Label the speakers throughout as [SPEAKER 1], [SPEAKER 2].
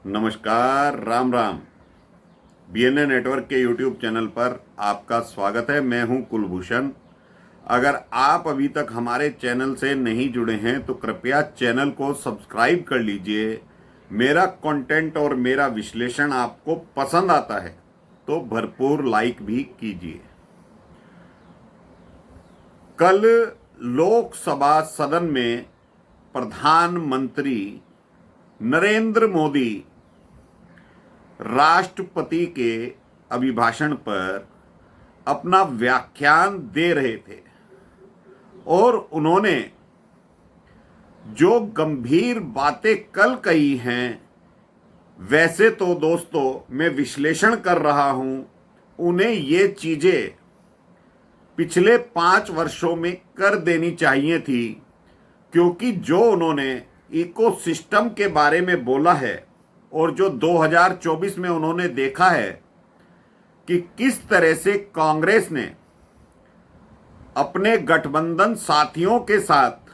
[SPEAKER 1] नमस्कार, Ram Ram. BNA network के YouTube channel पर आपका स्वागत है। मैं हूं कुलभूषण। अगर आप अभी तक हमारे चैनल से नहीं जुड़े हैं तो कृपया चैनल को सब्सक्राइब कर लीजिए। मेरा कंटेंट और मेरा विश्लेषण आपको पसंद आता है तो भरपूर लाइक भी कीजिए। कल लोकसभा सदन में प्रधानमंत्री नरेंद्र मोदी राष्ट्रपति के अभिभाषण पर अपना व्याख्यान दे रहे थे और उन्होंने जो गंभीर बातें कल कही हैं, वैसे तो दोस्तों मैं विश्लेषण कर रहा हूं, उन्हें ये चीजें पिछले 5 वर्षों में कर देनी चाहिए थी, क्योंकि जो उन्होंने इकोसिस्टम के बारे में बोला है और जो 2024 में उन्होंने देखा है कि किस तरह से कांग्रेस ने अपने गठबंधन साथियों के साथ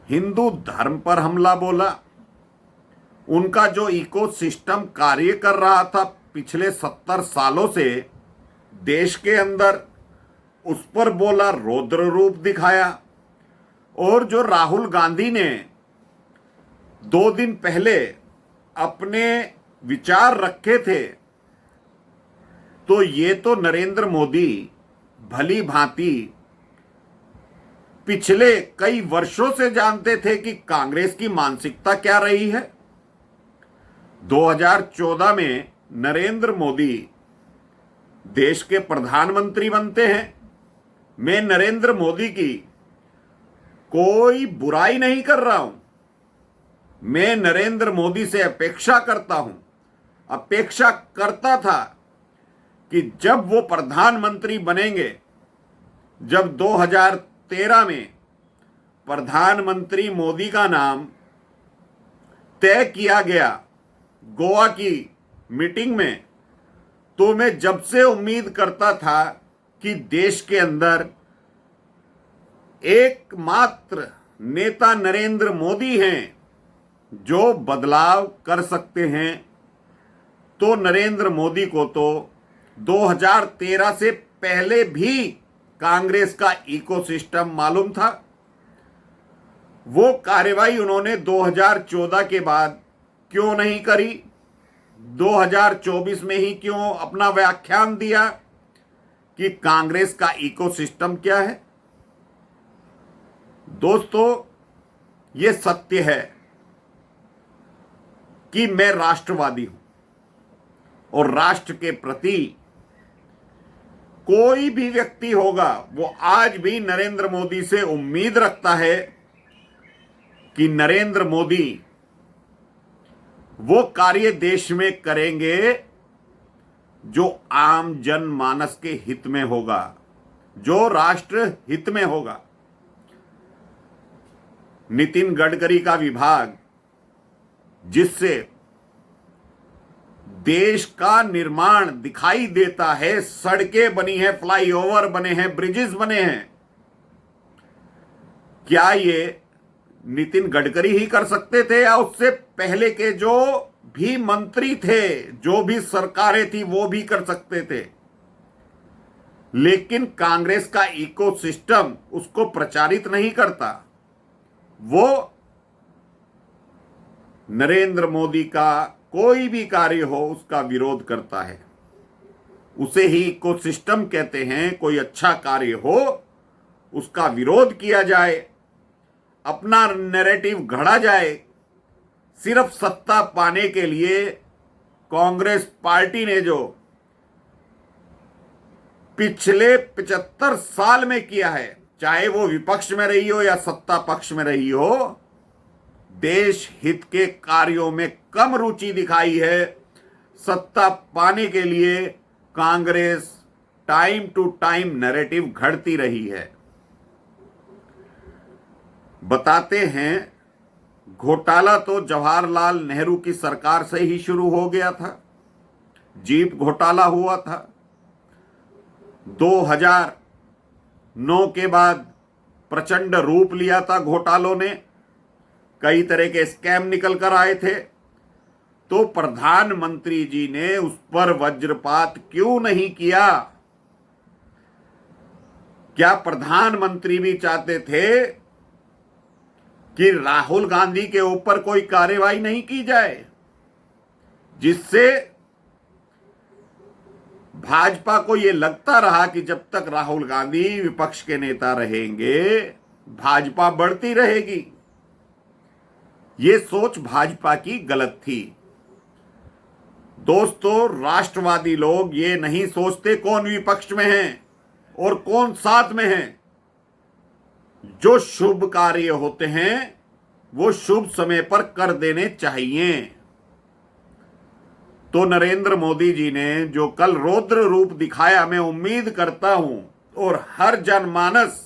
[SPEAKER 1] हिंदू धर्म पर हमला बोला, उनका जो इकोसिस्टम कार्य कर रहा था पिछले 70 सालों से देश के अंदर, उस पर बोला, रौद्र रूप दिखाया। और जो राहुल गांधी ने 2 दिन पहले अपने विचार रखे थे, तो ये तो नरेंद्र मोदी भली भांति पिछले कई वर्षों से जानते थे कि कांग्रेस की मानसिकता क्या रही है। 2014 में नरेंद्र मोदी देश के प्रधानमंत्री बनते हैं। मैं नरेंद्र मोदी की कोई बुराई नहीं कर रहा हूं। मैं नरेंद्र मोदी से अपेक्षा करता था कि जब वो प्रधानमंत्री बनेंगे, जब 2013 में प्रधानमंत्री मोदी का नाम तय किया गया गोवा की मीटिंग में, तो मैं जब से उम्मीद करता था कि देश के अंदर एकमात्र नेता नरेंद्र मोदी हैं जो बदलाव कर सकते हैं। तो नरेंद्र मोदी को तो 2013 से पहले भी कांग्रेस का इकोसिस्टम मालूम था। वो कार्रवाई उन्होंने 2014 के बाद क्यों नहीं करी? 2024 में ही क्यों अपना व्याख्यान दिया कि कांग्रेस का इकोसिस्टम क्या है? दोस्तों, ये सत्य है कि मैं राष्ट्रवादी हूं और राष्ट्र के प्रति कोई भी व्यक्ति होगा वो आज भी नरेंद्र मोदी से उम्मीद रखता है कि नरेंद्र मोदी वो कार्य देश में करेंगे जो आम जनमानस के हित में होगा, जो राष्ट्र हित में होगा। नितिन गडकरी का विभाग, जिससे देश का निर्माण दिखाई देता है, सड़कें बनी हैं, फ्लाईओवर बने हैं, ब्रिजेस बने हैं, क्या ये नितिन गडकरी ही कर सकते थे या उससे पहले के जो भी मंत्री थे, जो भी सरकारें थी, वो भी कर सकते थे? लेकिन कांग्रेस का इकोसिस्टम उसको प्रचारित नहीं करता। वो नरेंद्र मोदी का कोई भी कार्य हो उसका विरोध करता है। उसे ही इकोसिस्टम कहते हैं। कोई अच्छा कार्य हो उसका विरोध किया जाए, अपना नैरेटिव गढ़ा जाए। सिर्फ सत्ता पाने के लिए कांग्रेस पार्टी ने जो पिछले 75 साल में किया है, चाहे वो विपक्ष में रही हो या सत्ता पक्ष में रही हो, देश हित के कार्यों में कम रुचि दिखाई है। सत्ता पाने के लिए Congress time to time narrative घड़ती रही है। बताते हैं, घोटाला तो जवाहरलाल नेहरू की सरकार से ही शुरू हो गया था। जीप घोटाला हुआ था। 2009 के बाद प्रचंड रूप लिया था घोटालों ने। कई तरह के स्कैम निकल कर आए थे। तो प्रधानमंत्री जी ने उस पर वज्रपात क्यों नहीं किया? क्या प्रधानमंत्री भी चाहते थे कि राहुल गांधी के ऊपर कोई कार्रवाई नहीं की जाए, जिससे भाजपा को यह लगता रहा कि जब तक राहुल गांधी विपक्ष के नेता रहेंगे भाजपा बढ़ती रहेगी? ये सोच भाजपा की गलत थी। दोस्तों, राष्ट्रवादी लोग ये नहीं सोचते कौन विपक्ष में है और कौन साथ में है। जो शुभ कार्य होते हैं वो शुभ समय पर कर देने चाहिए। तो नरेंद्र मोदी जी ने जो कल रौद्र रूप दिखाया, मैं उम्मीद करता हूं और हर जनमानस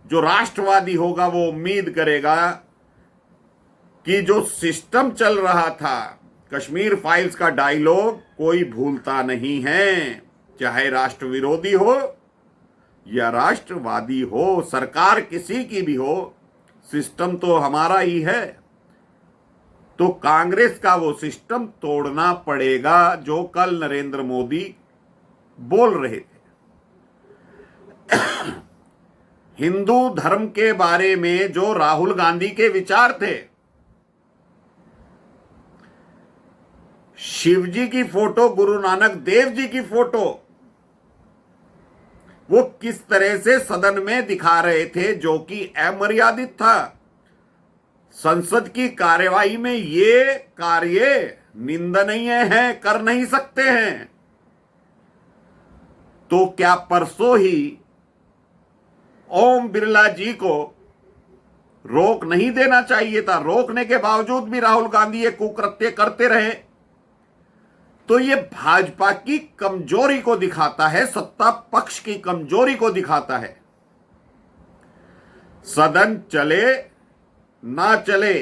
[SPEAKER 1] जो राष्ट्रवादी होगा वो उम्मीद करेगा कि जो सिस्टम चल रहा था, कश्मीर फाइल्स का डायलॉग कोई भूलता नहीं है। चाहे राष्ट्र विरोधी हो या राष्ट्रवादी हो, सरकार किसी की भी हो, सिस्टम तो हमारा ही है। तो कांग्रेस का वो सिस्टम तोड़ना पड़ेगा जो कल नरेंद्र मोदी बोल रहे थे। हिंदू धर्म के बारे में जो राहुल गांधी के विचार थे, शिव जी की फोटो, गुरु नानक देव जी की फोटो, वो किस तरह से सदन में दिखा रहे थे, जो कि अमर्यादित था। संसद की कार्यवाही में ये कार्य निंदनीय है, कर नहीं सकते हैं। तो क्या परसों ही ओम बिरला जी को रोक नहीं देना चाहिए था? रोकने के बावजूद भी राहुल गांधी ये कुकृत्य करते रहे। तो ये भाजपा की कमजोरी को दिखाता है, सत्ता पक्ष की कमजोरी को दिखाता है। सदन चले ना चले,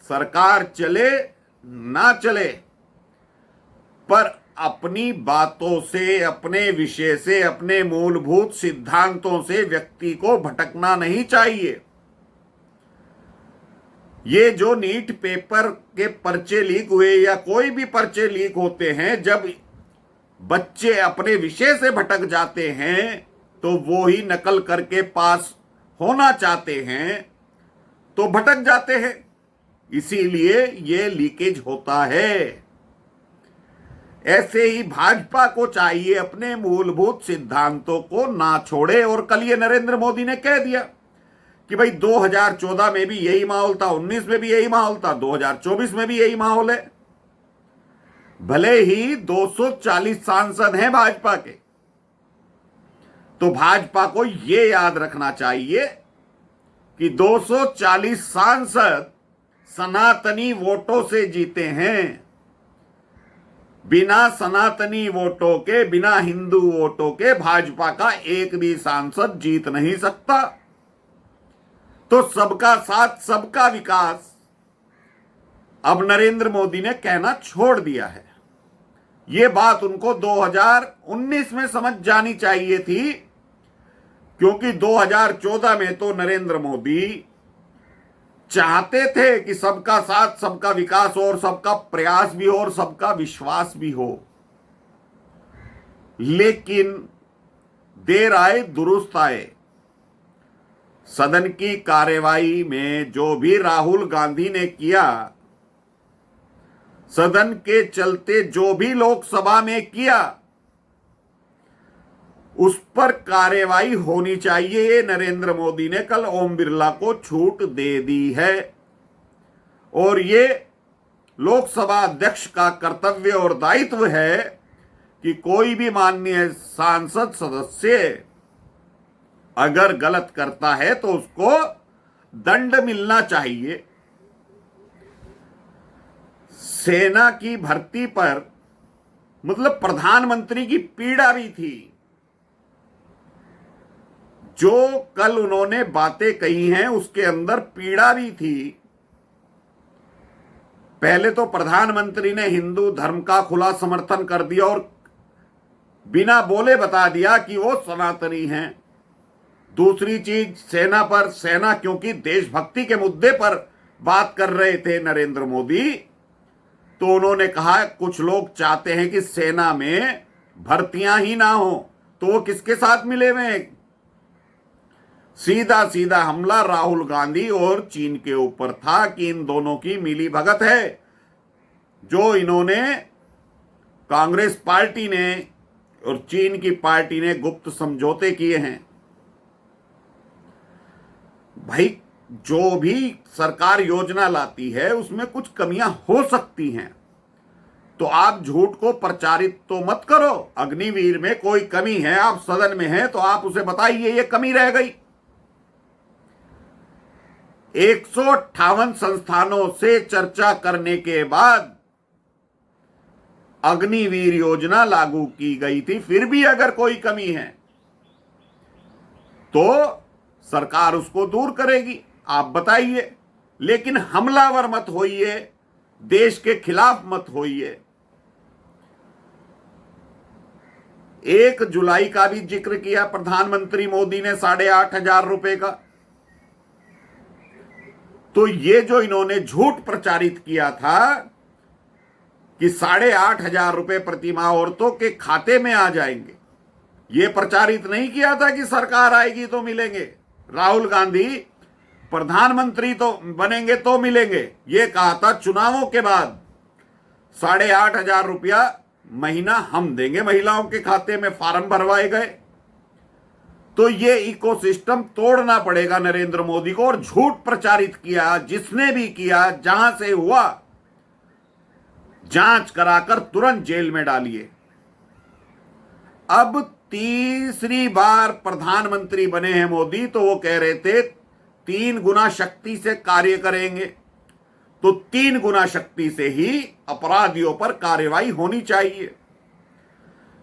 [SPEAKER 1] सरकार चले ना चले, पर अपनी बातों से, अपने विषय से, अपने मूलभूत सिद्धांतों से व्यक्ति को भटकना नहीं चाहिए। ये जो नीट पेपर के पर्चे लीक हुए या कोई भी पर्चे लीक होते हैं, जब बच्चे अपने विषय से भटक जाते हैं तो वो ही नकल करके पास होना चाहते हैं तो भटक जाते हैं। इसीलिए ये लीकेज होता है। ऐसे ही भाजपा को चाहिए अपने मूलभूत सिद्धांतों को ना छोड़े। और कल ये नरेंद्र मोदी ने कह दिया कि भाई 2014 में भी यही माहौल था, 19 में भी यही माहौल था, 2024 में भी यही माहौल है। भले ही 240 सांसद हैं भाजपा के, तो भाजपा को यह याद रखना चाहिए कि 240 सांसद सनातनी वोटों से जीते हैं। बिना सनातनी वोटों के, बिना हिंदू वोटों के भाजपा का एक भी सांसद जीत नहीं सकता। तो सबका साथ, सबका विकास अब नरेंद्र मोदी ने कहना छोड़ दिया है। यह बात उनको 2019 में समझ जानी चाहिए थी, क्योंकि 2014 में तो नरेंद्र मोदी चाहते थे कि सबका साथ, सबका विकास और सबका प्रयास भी हो और सबका विश्वास भी हो। लेकिन देर आए दुरुस्त आए। सदन की कार्यवाही में जो भी राहुल गांधी ने किया, सदन के चलते जो भी लोकसभा में किया, उस पर कार्यवाही होनी चाहिए। ये नरेंद्र मोदी ने कल ओम बिरला को छूट दे दी है और ये लोकसभा अध्यक्ष का कर्तव्य और दायित्व है कि कोई भी माननीय सांसद सदस्य अगर गलत करता है तो उसको दंड मिलना चाहिए। सेना की भर्ती पर मतलब प्रधानमंत्री की पीड़ा भी थी। जो कल उन्होंने बातें कही हैं उसके अंदर पीड़ा भी थी। पहले तो प्रधानमंत्री ने हिंदू धर्म का खुला समर्थन कर दिया और बिना बोले बता दिया कि वो सनातनी हैं। दूसरी चीज, सेना पर, सेना क्योंकि देशभक्ति के मुद्दे पर बात कर रहे थे नरेंद्र मोदी, तो उन्होंने कहा कुछ लोग चाहते हैं कि सेना में भर्तियां ही ना हो, तो वो किसके साथ मिले हुए हैं? सीधा सीधा हमला राहुल गांधी और चीन के ऊपर था कि इन दोनों की मिली भगत है, जो इन्होंने कांग्रेस पार्टी ने और चीन की पार्टी ने गुप्त समझौते किए हैं। भाई, जो भी सरकार योजना लाती है उसमें कुछ कमियां हो सकती हैं, तो आप झूठ को प्रचारित तो मत करो। अग्निवीर में कोई कमी है, आप सदन में हैं तो आप उसे बताइए ये कमी रह गई। 158 संस्थानों से चर्चा करने के बाद अग्निवीर योजना लागू की गई थी, फिर भी अगर कोई कमी है तो सरकार उसको दूर करेगी, आप बताइए। लेकिन हमलावर मत होइए, देश के खिलाफ मत होइए। 1 जुलाई का भी जिक्र किया प्रधानमंत्री मोदी ने 8,500 रुपए का। तो ये जो इन्होंने झूठ प्रचारित किया था कि 8,500 रुपए प्रतिमाह औरतों के खाते में आ जाएंगे, ये प्रचारित नहीं किया था कि सरकार आएगी तो मिलेंगे, राहुल गांधी प्रधानमंत्री तो बनेंगे तो मिलेंगे। ये कहा था चुनावों के बाद 8,500 रुपया महीना हम देंगे महिलाओं के खाते में, फॉर्म भरवाए गए। तो ये इकोसिस्टम तोड़ना पड़ेगा नरेंद्र मोदी को, और झूठ प्रचारित किया जिसने भी किया, जहां से हुआ जांच कराकर तुरंत जेल में डालिए। अब तीसरी बार प्रधानमंत्री बने हैं मोदी, तो वो कह रहे थे 3 गुना शक्ति से कार्य करेंगे, तो 3 गुना शक्ति से ही अपराधियों पर कार्रवाई होनी चाहिए।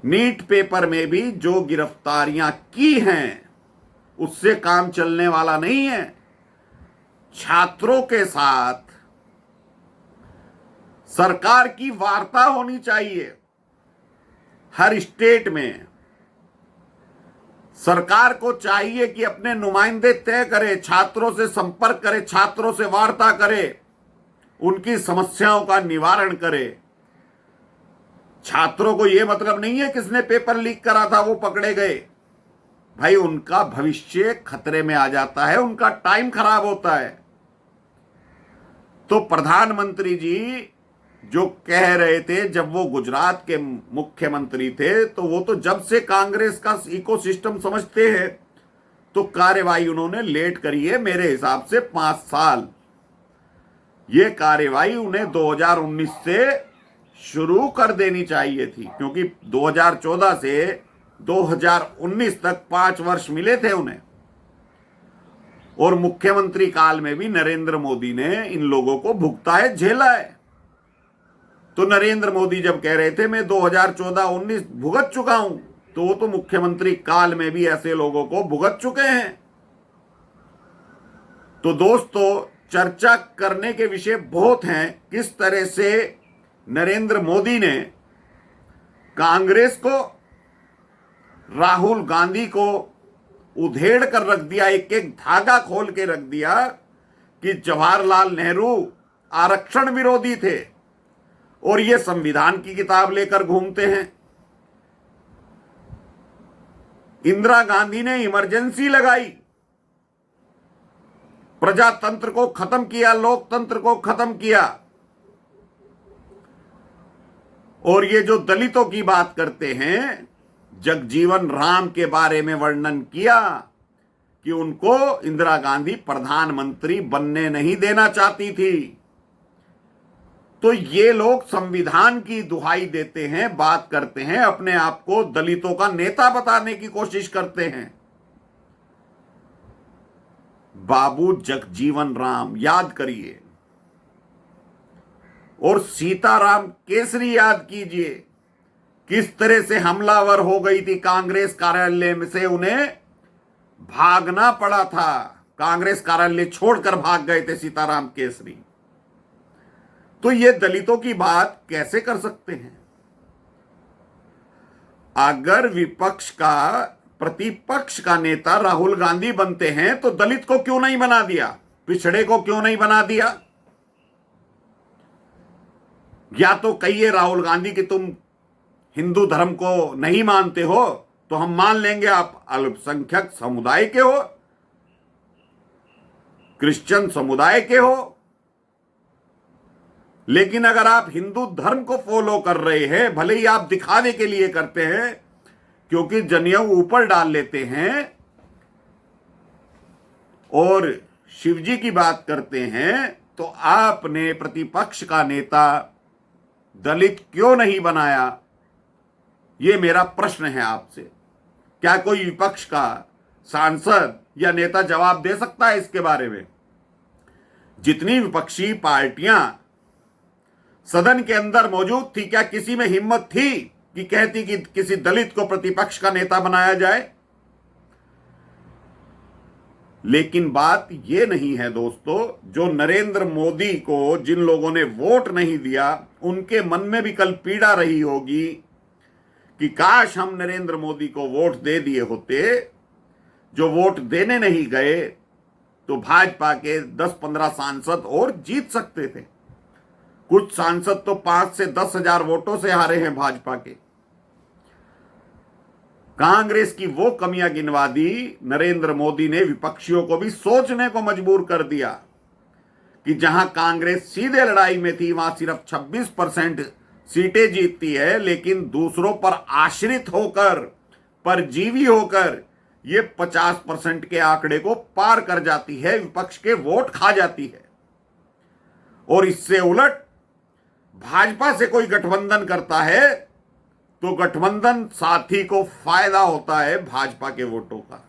[SPEAKER 1] नीट पेपर में भी जो गिरफ्तारियां की हैं उससे काम चलने वाला नहीं है। छात्रों के साथ सरकार की वार्ता होनी चाहिए। हर स्टेट में सरकार को चाहिए कि अपने नुमाइंदे तय करे, छात्रों से संपर्क करे, छात्रों से वार्ता करे, उनकी समस्याओं का निवारण करे। छात्रों को यह मतलब नहीं है किसने पेपर लीक करा था वो पकड़े गए। भाई, उनका भविष्य खतरे में आ जाता है, उनका टाइम खराब होता है। तो प्रधानमंत्री जी जो कह रहे थे जब वो गुजरात के मुख्यमंत्री थे, तो वो तो जब से कांग्रेस का इकोसिस्टम समझते हैं, तो कार्यवाही उन्होंने लेट करी है, मेरे हिसाब से 5 साल। ये कार्यवाही उन्हें 2019 से शुरू कर देनी चाहिए थी, क्योंकि 2014 से 2019 तक 5 वर्ष मिले थे उन्हें। और मुख्यमंत्री काल में भी नरेंद्र मोदी ने इन लोगों को भुगता है, झेला है। तो नरेंद्र मोदी जब कह रहे थे मैं 2014-19 भुगत चुका हूं, तो वो तो मुख्यमंत्री काल में भी ऐसे लोगों को भुगत चुके हैं। तो दोस्तों, चर्चा करने के विषय बहुत हैं। किस तरह से नरेंद्र मोदी ने कांग्रेस को, राहुल गांधी को उधेड़ कर रख दिया, एक एक धागा खोल के रख दिया कि जवाहरलाल नेहरू आरक्षण विरोधी थे और ये संविधान की किताब लेकर घूमते हैं। इंदिरा गांधी ने इमरजेंसी लगाई, प्रजातंत्र को खत्म किया, लोकतंत्र को खत्म किया। और ये जो दलितों की बात करते हैं, जगजीवन राम के बारे में वर्णन किया कि उनको इंदिरा गांधी प्रधानमंत्री बनने नहीं देना चाहती थी। तो ये लोग संविधान की दुहाई देते हैं, बात करते हैं, अपने आप को दलितों का नेता बताने की कोशिश करते हैं। बाबू जगजीवन राम याद करिए, और सीताराम केसरी याद कीजिए, किस तरह से हमलावर हो गई थी कांग्रेस कार्यालय में से, उन्हें भागना पड़ा था, कांग्रेस कार्यालय छोड़कर भाग गए थे सीताराम केसरी। तो ये दलितों की बात कैसे कर सकते हैं? अगर विपक्ष का, प्रतिपक्ष का नेता राहुल गांधी बनते हैं तो दलित को क्यों नहीं बना दिया, पिछड़े को क्यों नहीं बना दिया? या तो कहिए राहुल गांधी कि तुम हिंदू धर्म को नहीं मानते हो तो हम मान लेंगे आप अल्पसंख्यक समुदाय के हो, क्रिश्चियन समुदाय के हो, लेकिन अगर आप हिंदू धर्म को फॉलो कर रहे हैं, भले ही आप दिखावे के लिए करते हैं क्योंकि जनेऊ ऊपर डाल लेते हैं और शिवजी की बात करते हैं, तो आपने प्रतिपक्ष का नेता दलित क्यों नहीं बनाया? यह मेरा प्रश्न है आपसे। क्या कोई विपक्ष का सांसद या नेता जवाब दे सकता है इसके बारे में? जितनी विपक्षी पार्टियां सदन के अंदर मौजूद थी, क्या किसी में हिम्मत थी कि कहती कि किसी दलित को प्रतिपक्ष का नेता बनाया जाए? लेकिन बात यह नहीं है दोस्तों, जो नरेंद्र मोदी को जिन लोगों ने वोट नहीं दिया, उनके मन में भी कल पीड़ा रही होगी कि काश हम नरेंद्र मोदी को वोट दे दिए होते। जो वोट देने नहीं गए तो भाजपा के 10-15 सांसद और जीत सकते थे। कुछ सांसद तो 5 से 10 हजार वोटों से हारे हैं भाजपा के। कांग्रेस की वो कमियां गिनवा दी, नरेंद्र मोदी ने विपक्षियों को भी सोचने को मजबूर कर दिया कि जहां कांग्रेस सीधे लड़ाई में थी वहां सिर्फ 26% सीटें जीतती है, लेकिन दूसरों पर आश्रित होकर, परजीवी होकर ये 50% के आंकड़े को पार कर जाती है, विपक्ष के वोट खा जाती है। और इससे उलट भाजपा से कोई गठबंधन करता है तो गठबंधन साथी को फायदा होता है भाजपा के वोटों का।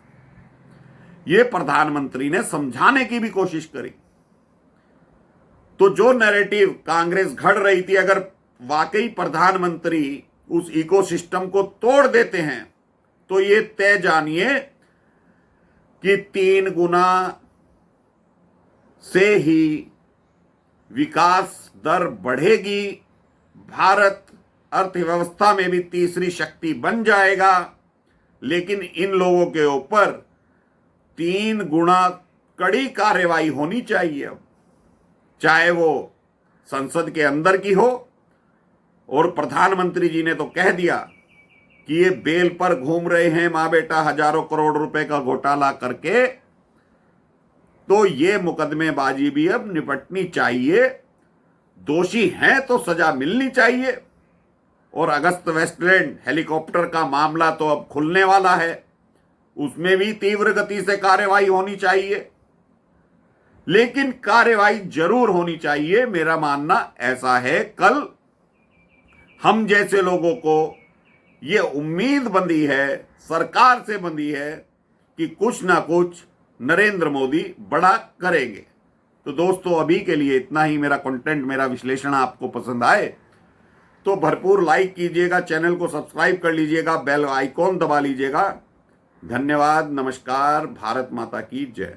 [SPEAKER 1] यह प्रधानमंत्री ने समझाने की भी कोशिश करी। तो जो नैरेटिव कांग्रेस घड़ रही थी, अगर वाकई प्रधानमंत्री उस इकोसिस्टम को तोड़ देते हैं तो ये तय जानिए कि 3 गुना से ही विकास दर बढ़ेगी, भारत अर्थव्यवस्था में भी तीसरी शक्ति बन जाएगा। लेकिन इन लोगों के ऊपर 3 गुना कड़ी कार्रवाई होनी चाहिए, चाहे वो संसद के अंदर की हो। और प्रधानमंत्री जी ने तो कह दिया कि ये बेल पर घूम रहे हैं मां बेटा हजारों करोड़ रुपए का घोटाला करके, तो ये मुकदमेबाजी भी अब निपटनी चाहिए। दोषी हैं तो सजा मिलनी चाहिए। और अगस्त वेस्टलैंड हेलीकॉप्टर का मामला तो अब खुलने वाला है, उसमें भी तीव्र गति से कार्रवाई होनी चाहिए। लेकिन कार्रवाई जरूर होनी चाहिए। मेरा मानना ऐसा है, कल हम जैसे लोगों को ये उम्मीद बंधी है, सरकार से बंधी है कि कुछ ना कुछ नरेंद्र मोदी बड़ा करेंगे। तो दोस्तों अभी के लिए इतना ही। मेरा कंटेंट, मेरा विश्लेषण आपको पसंद आए तो भरपूर लाइक कीजिएगा, चैनल को सब्सक्राइब कर लीजिएगा, बेल आइकॉन दबा लीजिएगा। धन्यवाद, नमस्कार, भारत माता की जय।